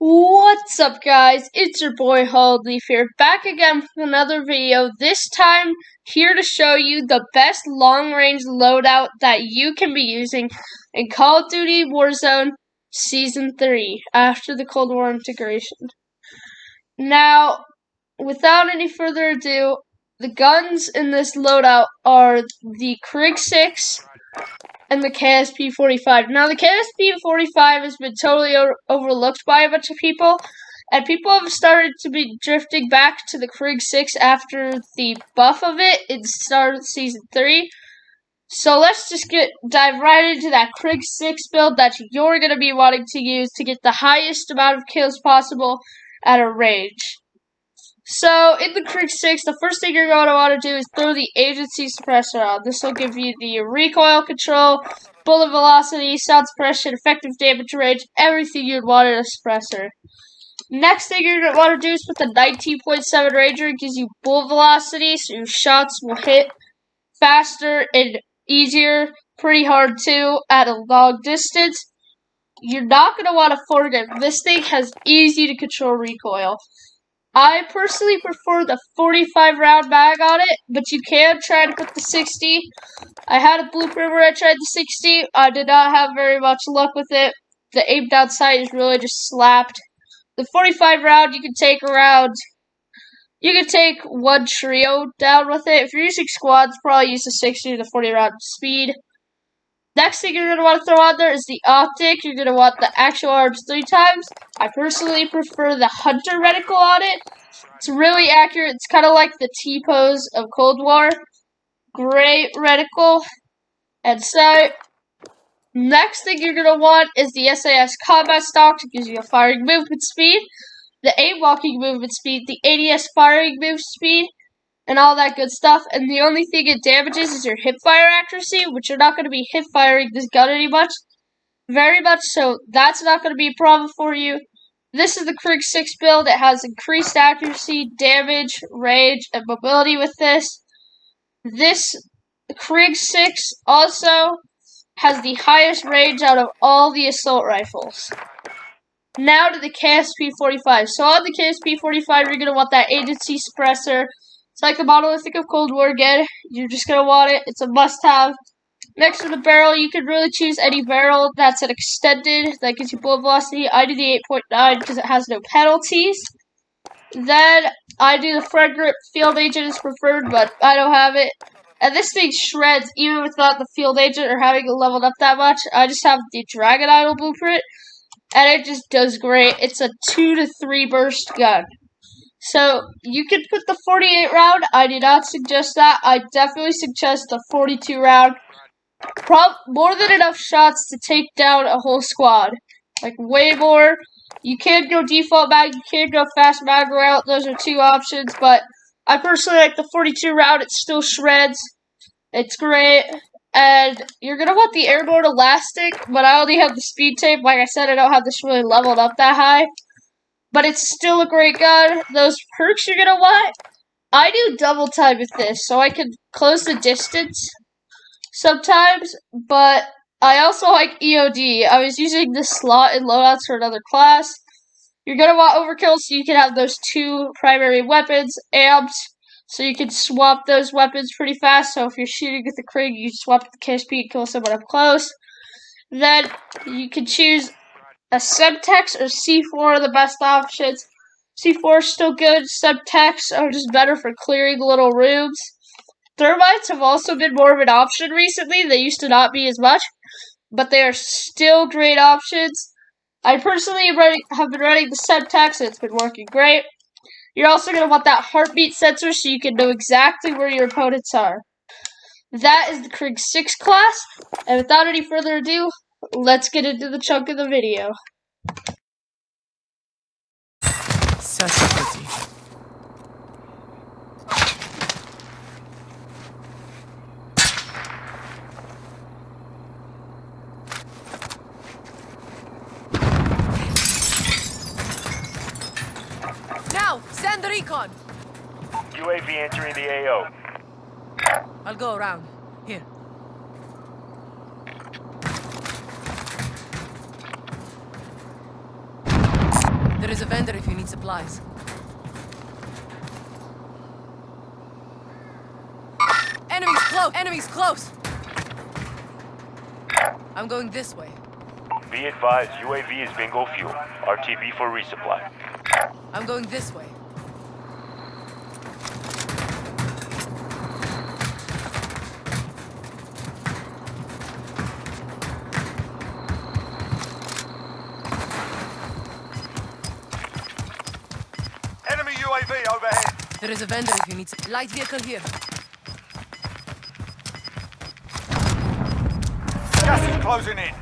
What's up, guys? It's your boy Holdleaf here, back again with another video. This time, here to show you the best long-range loadout that you can be using in Call of Duty Warzone Season 3 after the Cold War integration. Now, without any further ado, the guns in this loadout are the Krig 6 and the KSP-45. Now, the KSP-45 has been totally overlooked by a bunch of people, and people have started to be drifting back to the Krig 6 after the buff of it in start of Season 3. So let's just dive right into that Krig 6 build that you're going to be wanting to use to get the highest amount of kills possible at a range. So, in the Krig 6, the first thing you're going to want to do is throw the agency suppressor on. This will give you the recoil control, bullet velocity, sound suppression, effective damage range, everything you'd want in a suppressor. Next thing you're going to want to do is put the 19.7 Ranger. It gives you bullet velocity, so your shots will hit faster and easier, pretty hard too, at a long distance. You're not going to want to forget, this thing has easy to control recoil. I personally prefer the 45 round mag on it, but you can try to put the 60. I had a blueprint where I tried the 60. I did not have very much luck with it. The aim down sight is really just slapped. The 45 round, you can take one trio down with it. If you're using squads, probably use the 60 or the 40 round speed. Next thing you're going to want to throw on there is the optic. You're going to want the actual arms 3 times. I personally prefer the Hunter reticle on it. It's really accurate. It's kind of like the T-pose of Cold War. Great reticle. And so, next thing you're going to want is the SAS combat stock. It gives you a firing movement speed, the aim walking movement speed, the ADS firing move speed, and all that good stuff. And the only thing it damages is your hipfire accuracy, which you're not going to be hip-firing this gun very much, so that's not going to be a problem for you. This is the Krig 6 build. It has increased accuracy, damage, range, and mobility with this. This Krig 6 also has the highest range out of all the assault rifles. Now to the KSP-45. So on the KSP-45, you're going to want that agency suppressor. It's like the monolithic of Cold War again. You're just going to want it. It's a must-have. Next to the barrel, you can really choose any barrel that's an extended, that gives you bullet velocity. I do the 8.9 because it has no penalties. Then, I do the front grip. Field agent is preferred, but I don't have it. And this thing shreds, even without the field agent or having it leveled up that much. I just have the Dragon Idol blueprint, and it just does great. It's a 2 to 3 burst gun. So, you can put the 48 round. I do not suggest that. I definitely suggest the 42 round. More than enough shots to take down a whole squad. Like, way more. You can go default mag, you can go fast mag route. Those are 2 options, but I personally like the 42 round. It still shreds. It's great. And you're going to want the airborne elastic, but I only have the speed tape. Like I said, I don't have this really leveled up that high. But it's still a great gun. Those perks you're going to want, I do double time with this, so I can close the distance sometimes, but I also like EOD. I was using this slot in loadouts for another class. You're going to want overkill so you can have those 2 primary weapons amped, so you can swap those weapons pretty fast. So if you're shooting with the Krig, you swap the KSP and kill someone up close. Then you can choose a Semtex or C4 are the best options. C4 is still good. Semtex are just better for clearing little rooms. Thermites have also been more of an option recently. They used to not be as much, but they are still great options. I personally have been running the Semtex, and it's been working great. You're also going to want that heartbeat sensor so you can know exactly where your opponents are. That is the Krig 6 class, and without any further ado, let's get into the chunk of the video. Now, send the recon! UAV entering the AO. I'll go around. Here. There is a vendor if you need supplies. Enemies close! Enemies close! I'm going this way. Be advised, UAV is bingo fuel. RTB for resupply. I'm going this way. Enemy UAV overhead. There is a vendor if you need light vehicle here. Gas is closing in.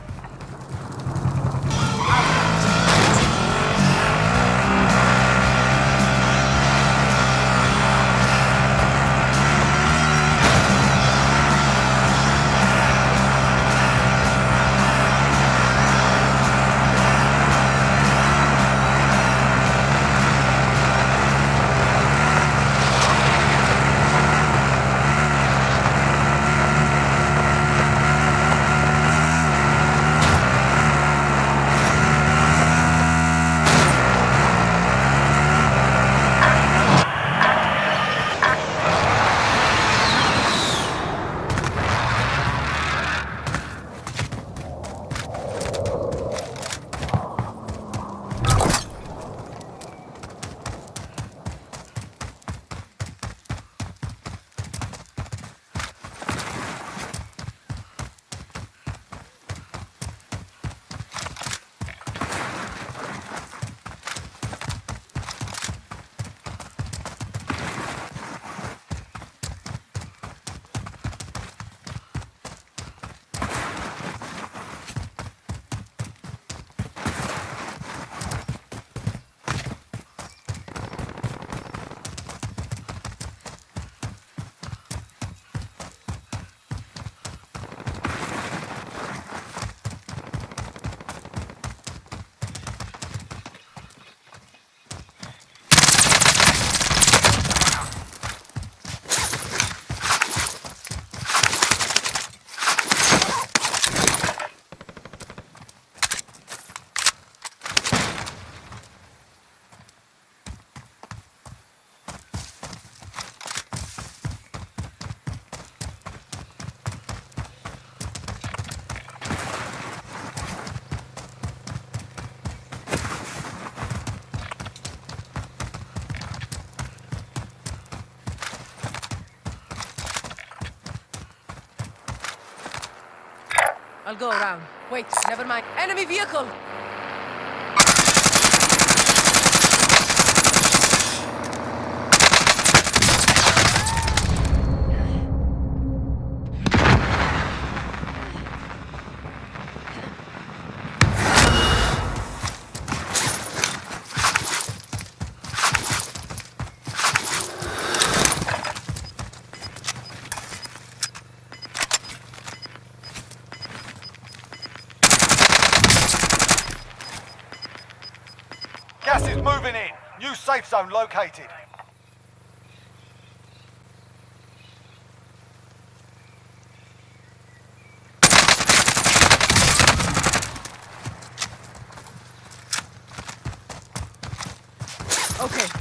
I'll go around. Wait, never mind. Enemy vehicle! Gas is moving in. New safe zone located. Okay,